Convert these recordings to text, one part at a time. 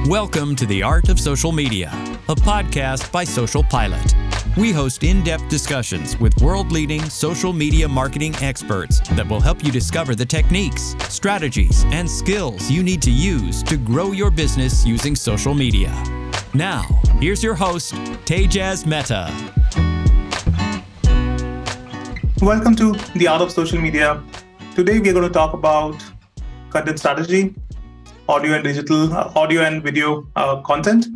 Welcome to The Art of Social Media, a podcast by SocialPilot. We host in-depth discussions with world-leading social media marketing experts that will help you discover the techniques, strategies, and skills you need to use to grow your business using social media. Now, here's your host, Tejas Mehta. Welcome to The Art of Social Media. Today, we're going to talk about content strategy, audio and video content,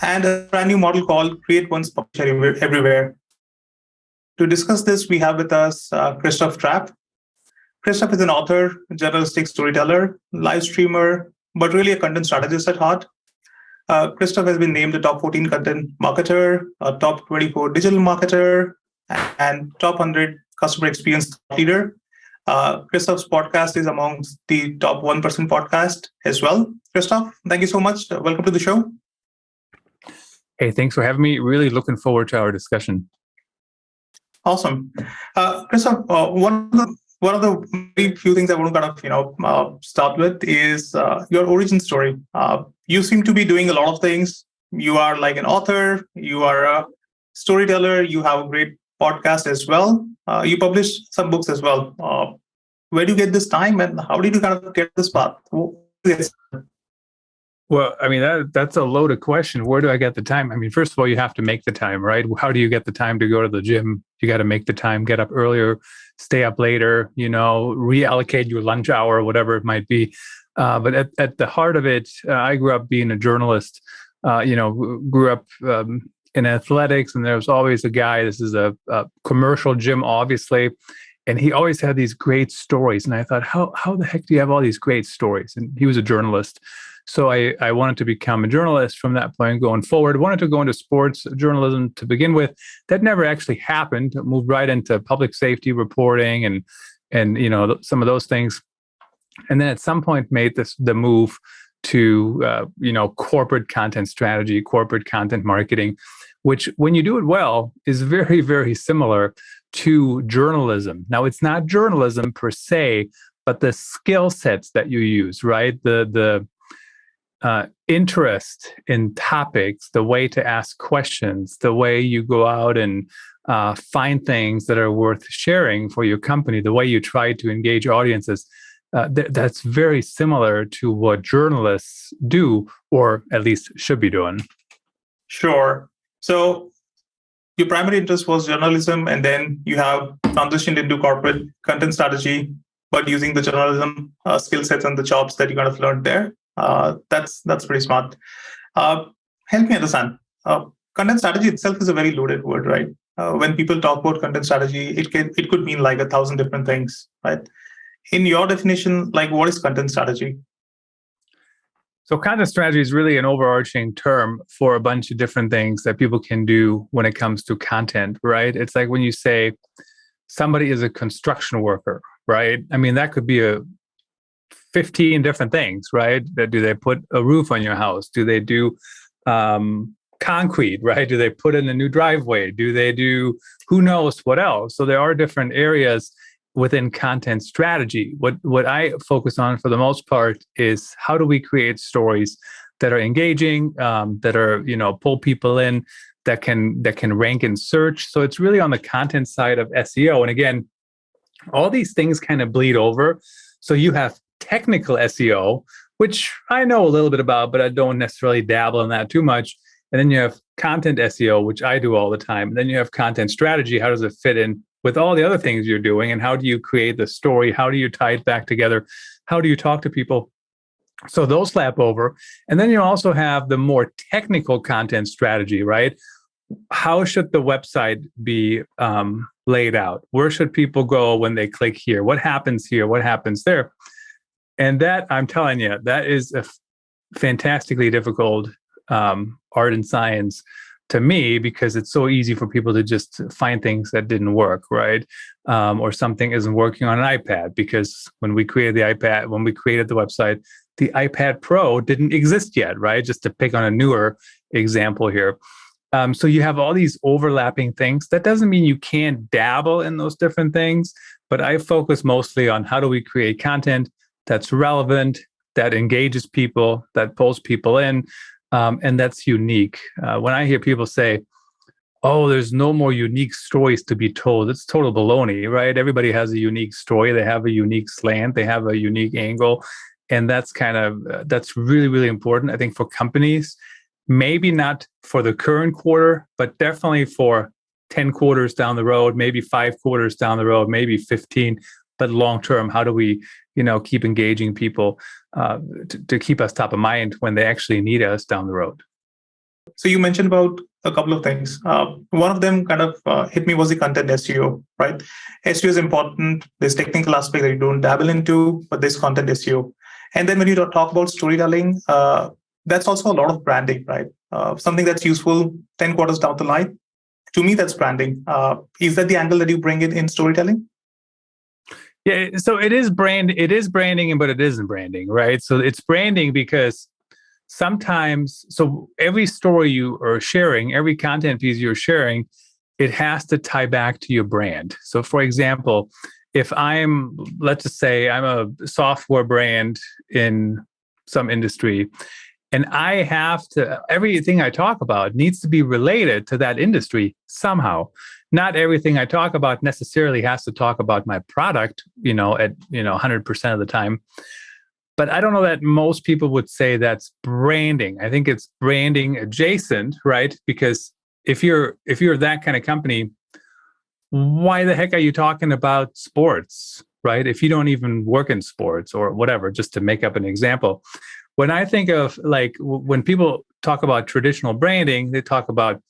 and a brand new model called Create Once, Publish Everywhere. To discuss this, we have with us Christoph Trappe. Christoph is an author, journalistic storyteller, live streamer, but really a content strategist at heart. Christoph has been named the top 14 content marketer, a top 24 digital marketer, and top 100 customer experience leader. Christoph's podcast is amongst the top 1% podcast as well. Christoph, thank you so much. Welcome to the show. Hey, thanks for having me. Really looking forward to our discussion. Awesome. Christoph, one of the very few things I want to start with is your origin story. You seem to be doing a lot of things. You are like an author, you are a storyteller, you have a great podcast as well. You publish some books as well. Where do you get this time, and how did you kind of get this path? Well, I mean, that's a loaded question. Where do I get the time? I mean, first of all, you have to make the time, right? How do you get the time to go to the gym? You got to make the time, get up earlier, stay up later, reallocate your lunch hour, whatever it might be. But at the heart of it, I grew up being a journalist, grew up in athletics, and there was always a guy, this is a commercial gym, obviously, and he always had these great stories. And I thought, how the heck do you have all these great stories? And he was a journalist. So I wanted to become a journalist from that point going forward. I wanted to go into sports journalism to begin with. That never actually happened. I moved right into public safety reporting and some of those things. And then at some point made the move to corporate content strategy, corporate content marketing, which when you do it well is very, very similar to journalism. Now, it's not journalism per se, but the skill sets that you use, right? The interest in topics, the way to ask questions, the way you go out and find things that are worth sharing for your company, the way you try to engage audiences. That's very similar to what journalists do, or at least should be doing. Sure. So your primary interest was journalism, and then you have transitioned into corporate content strategy, but using the journalism skill sets and the chops that you kind of learned there. That's pretty smart. Help me understand. Content strategy itself is a very loaded word, right? When people talk about content strategy, it could mean like 1,000 different things, right? In your definition, like, what is content strategy? So content strategy is really an overarching term for a bunch of different things that people can do when it comes to content, right? It's like when you say somebody is a construction worker, right? I mean, that could be 15 different things, right? Do they put a roof on your house? Do they do concrete, right? Do they put in a new driveway? Do they do who knows what else? So there are different areas within content strategy. What I focus on for the most part is how do we create stories that are engaging, that are, pull people in, that can rank in search. So it's really on the content side of SEO. And again, all these things kind of bleed over. So you have technical SEO, which I know a little bit about, but I don't necessarily dabble in that too much. And then you have content SEO, which I do all the time. And then you have content strategy. How does it fit in with all the other things you're doing? And how do you create the story? How do you tie it back together? How do you talk to people? So those lap over. And then you also have the more technical content strategy, right? How should the website be laid out? Where should people go when they click here? What happens here? What happens there? And that, I'm telling you, that is a fantastically difficult art and science to me, because it's so easy for people to just find things that didn't work, right? Or something isn't working on an iPad, because when we created the website, the iPad Pro didn't exist yet, right? Just to pick on a newer example here. So you have all these overlapping things. That doesn't mean you can't dabble in those different things, but I focus mostly on how do we create content that's relevant, that engages people, that pulls people in, and that's unique. When I hear people say, oh, there's no more unique stories to be told, it's total baloney, right? Everybody has a unique story. They have a unique slant. They have a unique angle. And that's that's really, really important, I think, for companies. Maybe not for the current quarter, but definitely for 10 quarters down the road, maybe 5 quarters down the road, maybe 15. But long term, how do we, keep engaging people to keep us top of mind when they actually need us down the road? So you mentioned about a couple of things. One of them kind of hit me was the content SEO, right? SEO is important. There's technical aspect that you don't dabble into, but there's content SEO. And then when you talk about storytelling, that's also a lot of branding, right? Something that's useful 10 quarters down the line. To me, that's branding. Is that the angle that you bring in storytelling? Yeah, so it is branding, but it isn't branding, right? So it's branding because sometimes, so every story you are sharing, every content piece you're sharing, it has to tie back to your brand. So for example, if let's just say I'm a software brand in some industry, and I have to, everything I talk about needs to be related to that industry somehow. Not everything I talk about necessarily has to talk about my product, at 100% of the time. But I don't know that most people would say that's branding. I think it's branding adjacent, right? Because if you're that kind of company, why the heck are you talking about sports, right? If you don't even work in sports or whatever, just to make up an example. When I think of when people talk about traditional branding, they talk about,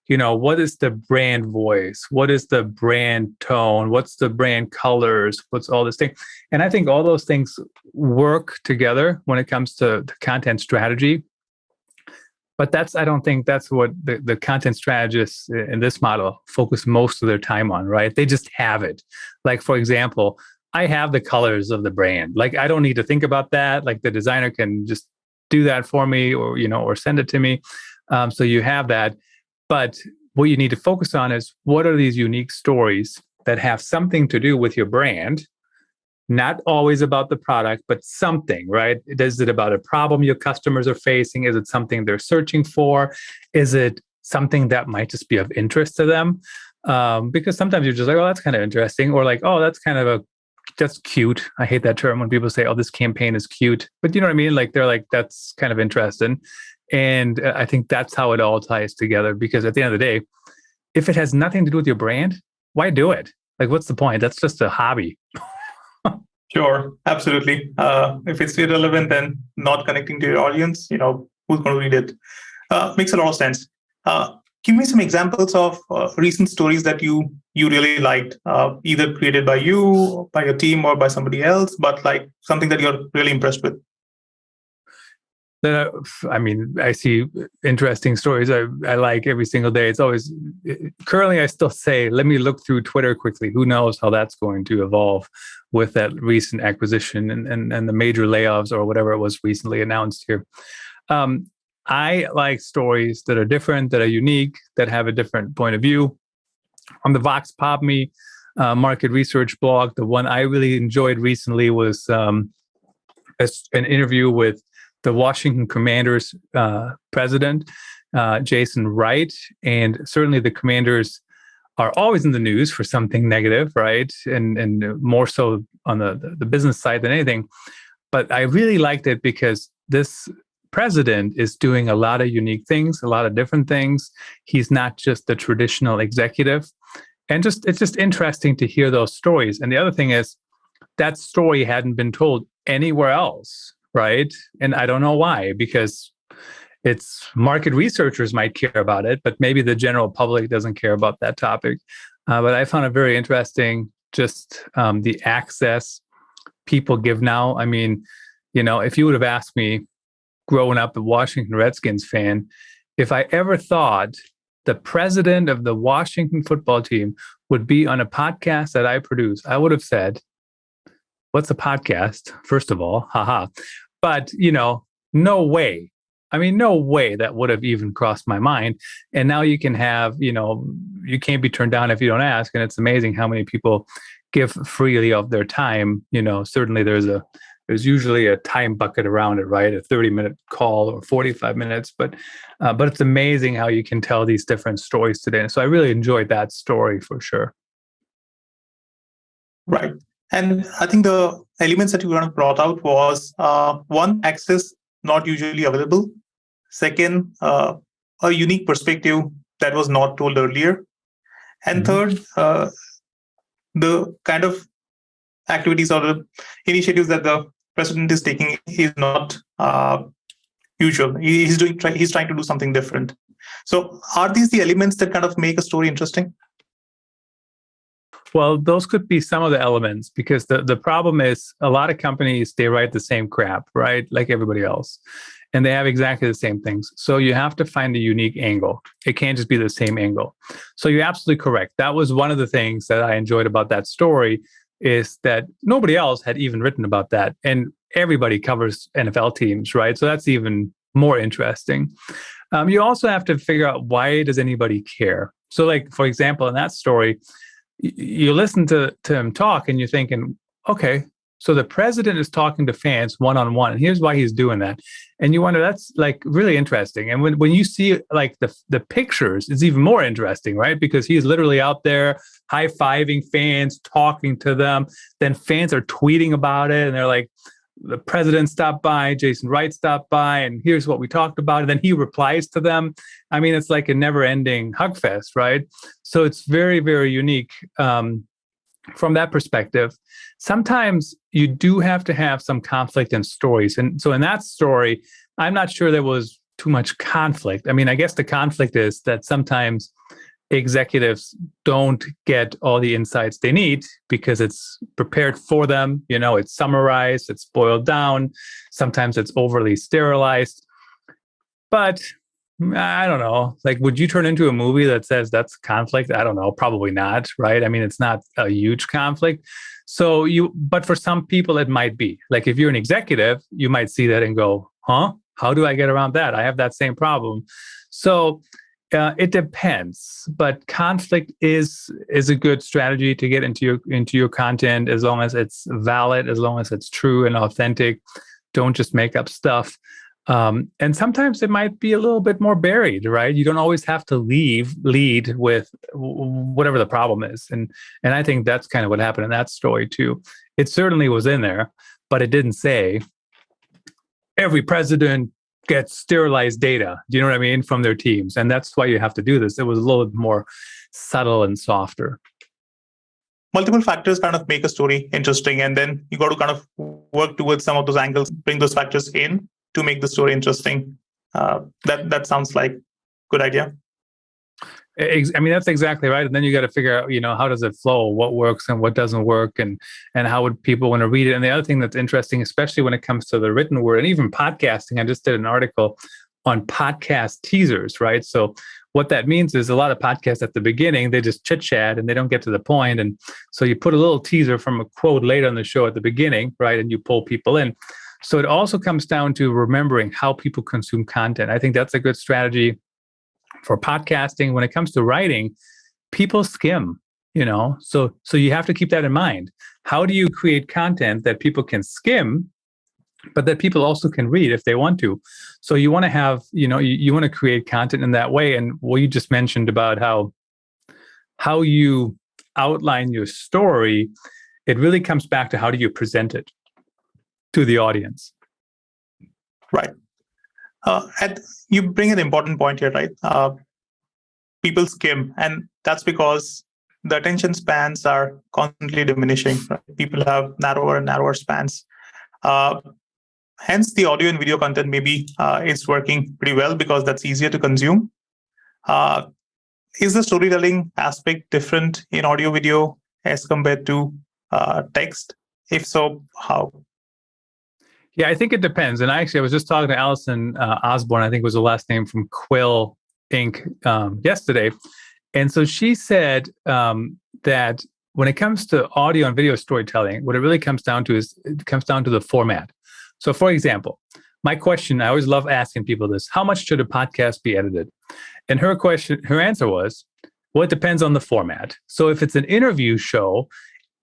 what is the brand voice? What is the brand tone? What's the brand colors? What's all this thing? And I think all those things work together when it comes to content strategy. But I don't think that's what the content strategists in this model focus most of their time on, right? They just have it. Like, for example, I have the colors of the brand. Like, I don't need to think about that. Like, the designer can just do that for me or send it to me. So you have that. But what you need to focus on is what are these unique stories that have something to do with your brand, not always about the product, but something, right? Is it about a problem your customers are facing? Is it something they're searching for? Is it something that might just be of interest to them? Because sometimes you're just like, oh, that's kind of interesting. Or like, oh, that's cute. I hate that term when people say, oh, this campaign is cute. But you know what I mean? Like, they're like, that's kind of interesting. And I think that's how it all ties together, because at the end of the day, if it has nothing to do with your brand, why do it? Like, what's the point? That's just a hobby. Sure, absolutely. If it's irrelevant and not connecting to your audience, who's going to read it? Makes a lot of sense. Give me some examples of recent stories that you really liked, either created by you, by your team, or by somebody else, but like something that you're really impressed with. I see interesting stories I like every single day. It's always, currently I still say, let me look through Twitter quickly. Who knows how that's going to evolve with that recent acquisition and the major layoffs or whatever it was recently announced here. I like stories that are different, that are unique, that have a different point of view. On the Vox Pop Me market research blog, the one I really enjoyed recently was an interview with the Washington Commanders president, Jason Wright. And certainly the Commanders are always in the news for something negative, right? And more so on the business side than anything. But I really liked it because this president is doing a lot of unique things, a lot of different things. He's not just the traditional executive. And it's just interesting to hear those stories. And the other thing is that story hadn't been told anywhere else. Right. And I don't know why, because it's market researchers might care about it, but maybe the general public doesn't care about that topic. But I found it very interesting, just the access people give now. I mean, if you would have asked me growing up a Washington Redskins fan, if I ever thought the president of the Washington football team would be on a podcast that I produce, I would have said, what's a podcast? First of all, haha. But, no way. I mean, no way that would have even crossed my mind. And now you can have, you can't be turned down if you don't ask. And it's amazing how many people give freely of their time. Certainly there's a there's usually a time bucket around it, right? A 30-minute call or 45 minutes. But it's amazing how you can tell these different stories today. And so I really enjoyed that story for sure. Right. And I think the elements that you kind of brought out was one, access not usually available. Second, a unique perspective that was not told earlier. And third, the kind of activities or the initiatives that the president is taking is not usual. He's trying to do something different. So are these the elements that kind of make a story interesting? Well, those could be some of the elements, because the problem is a lot of companies, they write the same crap, right? Like everybody else. And they have exactly the same things. So you have to find a unique angle. It can't just be the same angle. So you're absolutely correct. That was one of the things that I enjoyed about that story, is that nobody else had even written about that. And everybody covers NFL teams, right? So that's even more interesting. You also have to figure out, why does anybody care? So like, for example, in that story, you listen to him talk and you're thinking, okay, so the president is talking to fans one-on-one, and here's why he's doing that. And you wonder, that's like really interesting. And when you see like the pictures, it's even more interesting, right? Because he's literally out there high-fiving fans, talking to them. Then fans are tweeting about it, and they're like, the president stopped by, Jason Wright stopped by, and here's what we talked about. And then he replies to them. I mean, it's like a never-ending hug fest, right? So it's very, very unique from that perspective. Sometimes you do have to have some conflict in stories. And so in that story, I'm not sure there was too much conflict. I mean, I guess the conflict is that sometimes executives don't get all the insights they need because it's prepared for them. You know, it's summarized, it's boiled down. Sometimes it's overly sterilized. But I don't know. Like, would you turn into a movie that says that's conflict? I don't know. Probably not, right? I mean, it's not a huge conflict. But for some people, it might be. Like, if you're an executive, you might see that and go, huh? How do I get around that? I have that same problem. So it depends. But conflict is a good strategy to get into your content, as long as it's valid, as long as it's true and authentic. Don't just make up stuff. And sometimes it might be a little bit more buried, right? You don't always have to lead with whatever the problem is. And I think that's kind of what happened in that story too. It certainly was in there, but it didn't say every president gets sterilized data, do you know what I mean, from their teams. And that's why you have to do this. It was a little bit more subtle and softer. Multiple factors kind of make a story interesting, and then you got to kind of work towards some of those angles, bring those factors in to make the story interesting. That sounds like a good idea. I mean, that's exactly right. And then you got to figure out, how does it flow, what works and what doesn't work, and how would people want to read it. And the other thing that's interesting, especially when it comes to the written word and even podcasting, I just did an article on podcast teasers, right? So what that means is a lot of podcasts at the beginning, they just chit chat and they don't get to the point. And so you put a little teaser from a quote later on the show at the beginning, right? And you pull people in. So it also comes down to remembering how people consume content. I think that's a good strategy for podcasting. When it comes to writing, people skim, so you have to keep that in mind. How do you create content that people can skim, but that people also can read if they want to? So you want to have, you want to create content in that way. And what you just mentioned about how you outline your story, it really comes back to how do you present it to the audience. Right. And you bring an important point here, right? People skim, and that's because the attention spans are constantly diminishing. Right? People have narrower and narrower spans. Hence, the audio and video content maybe is working pretty well because that's easier to consume. Is the storytelling aspect different in audio video as compared to text? If so, how? Yeah, I think it depends. And I was just talking to Allison Osborne, I think was the last name, from Quill Inc. Yesterday. And so she said that when it comes to audio and video storytelling, what it really comes down to is it comes down to the format. So for example, my question, I always love asking people this: how much should a podcast be edited? And her answer was, well, it depends on the format. So if it's an interview show,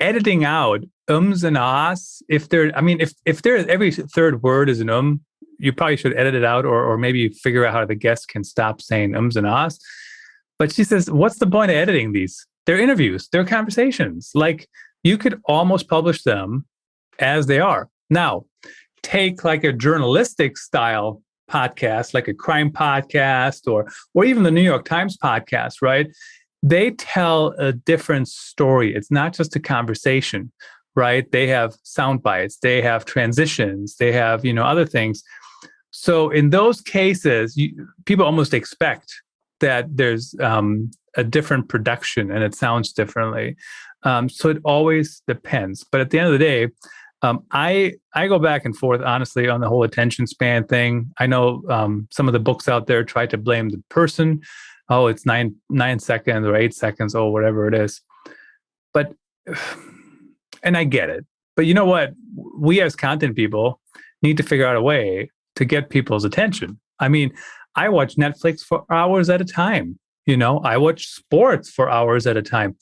editing out ums and ahs, if there every third word is an you probably should edit it out, or maybe figure out how the guest can stop saying ums and ahs. But she says, what's the point of editing these? They're interviews, they're conversations. Like, you could almost publish them as they are. Now, take like a journalistic style podcast, like a crime podcast, or even the New York Times podcast, right? They tell a different story. It's not just a conversation, right? They have sound bites, they have transitions, they have, other things. So in those cases, people almost expect that there's a different production and it sounds differently. So it always depends. But at the end of the day, I go back and forth, honestly, on the whole attention span thing. I know some of the books out there try to blame the person. Oh, it's 9 seconds or 8 seconds, or whatever it is. But, and I get it. But you know what? We as content people need to figure out a way to get people's attention. I mean, I watch Netflix for hours at a time. I watch sports for hours at a time.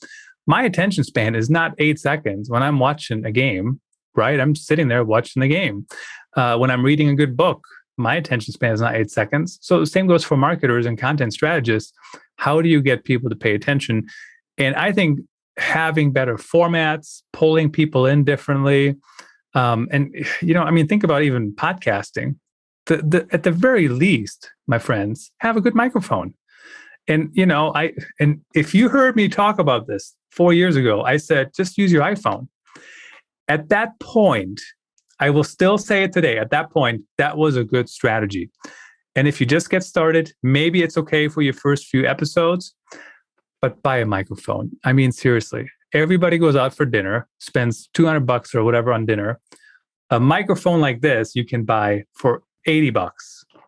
My attention span is not 8 seconds when I'm watching a game, right? I'm sitting there watching the game. When I'm reading a good book, my attention span is not 8 seconds. So the same goes for marketers and content strategists. How do you get people to pay attention? And I think having better formats, pulling people in differently, think about even podcasting. At the very least, my friends, have a good microphone. And, and if you heard me talk about this 4 years ago, I said, just use your iPhone. At that point, I will still say it today. At that point, that was a good strategy. And if you just get started, maybe it's okay for your first few episodes, but buy a microphone. I mean, seriously, everybody goes out for dinner, spends $200 or whatever on dinner. A microphone like this, you can buy for $80.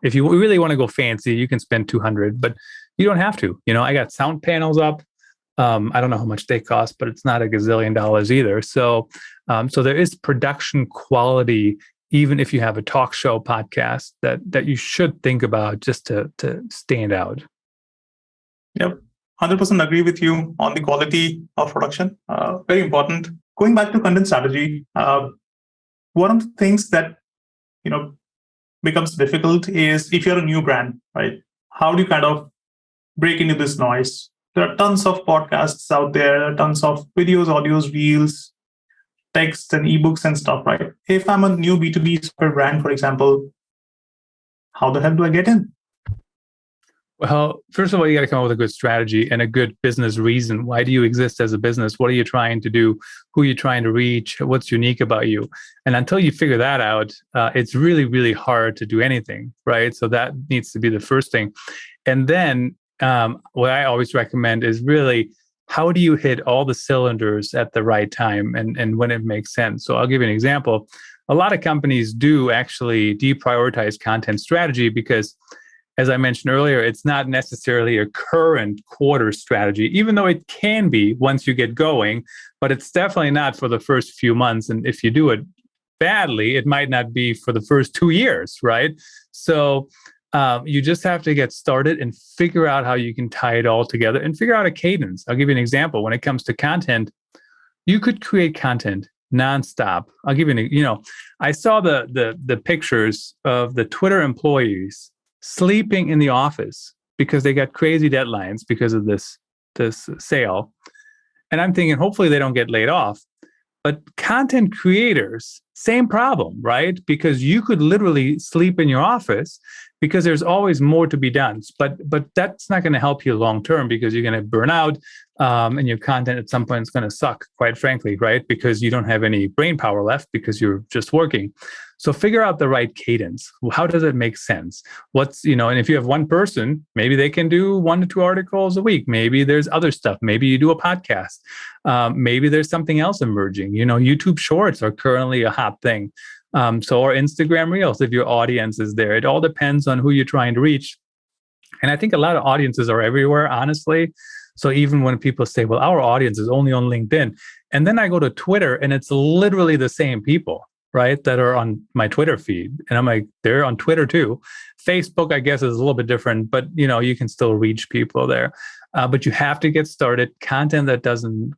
If you really want to go fancy, you can spend $200, but you don't have to. I got sound panels up. I don't know how much they cost, but it's not a gazillion dollars either. So there is production quality, even if you have a talk show podcast that you should think about just to stand out. Yep. 100% agree with you on the quality of production. Very important. Going back to content strategy, one of the things that, becomes difficult is if you're a new brand, right? How do you kind of break into this noise? There are tons of podcasts out there, tons of videos, audios, reels, texts, and ebooks and stuff, right? If I'm a new B2B software brand, for example, how the hell do I get in? Well, first of all, you got to come up with a good strategy and a good business reason. Why do you exist as a business? What are you trying to do? Who are you trying to reach? What's unique about you? And until you figure that out, it's really, really hard to do anything, right? So that needs to be the first thing. And then what I always recommend is really, how do you hit all the cylinders at the right time and when it makes sense? So I'll give you an example. A lot of companies do actually deprioritize content strategy because, as I mentioned earlier, it's not necessarily a current quarter strategy, even though it can be once you get going, but it's definitely not for the first few months. And if you do it badly, it might not be for the first 2 years, right? So you just have to get started and figure out how you can tie it all together and figure out a cadence. I'll give you an example. When it comes to content, you could create content nonstop. I'll give you I saw the pictures of the Twitter employees sleeping in the office because they got crazy deadlines because of this sale. And I'm thinking, hopefully they don't get laid off. But content creators, same problem, right? Because you could literally sleep in your office because there's always more to be done. But that's not going to help you long term because you're going to burn out and your content at some point is going to suck, quite frankly, right? Because you don't have any brain power left because you're just working. So figure out the right cadence. How does it make sense? And if you have one person, maybe they can do 1 to 2 articles a week. Maybe there's other stuff. Maybe you do a podcast. Maybe there's something else emerging. YouTube Shorts are currently a hot thing. Or Instagram Reels, if your audience is there. It all depends on who you're trying to reach. And I think a lot of audiences are everywhere, honestly. So even when people say, well, our audience is only on LinkedIn, and then I go to Twitter and it's literally the same people, right, that are on my Twitter feed. And I'm like, they're on Twitter too. Facebook, I guess, is a little bit different, but you can still reach people there. But you have to get started. Content that doesn't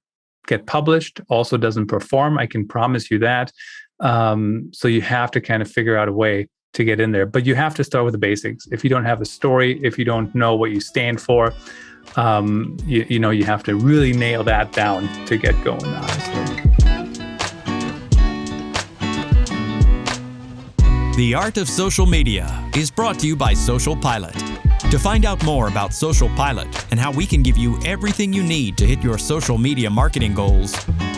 get published also doesn't perform. I can promise you that. So you have to kind of figure out a way to get in there. But you have to start with the basics. If you don't have a story, if you don't know what you stand for, you have to really nail that down to get going, honestly. The Art of Social Media is brought to you by SocialPilot. To find out more about SocialPilot and how we can give you everything you need to hit your social media marketing goals,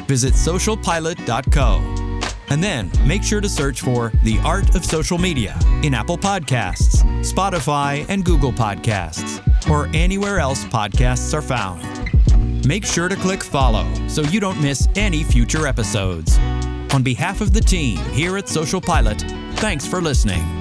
visit socialpilot.co. And then make sure to search for The Art of Social Media in Apple Podcasts, Spotify, and Google Podcasts, or anywhere else podcasts are found. Make sure to click follow so you don't miss any future episodes. On behalf of the team here at SocialPilot, thanks for listening.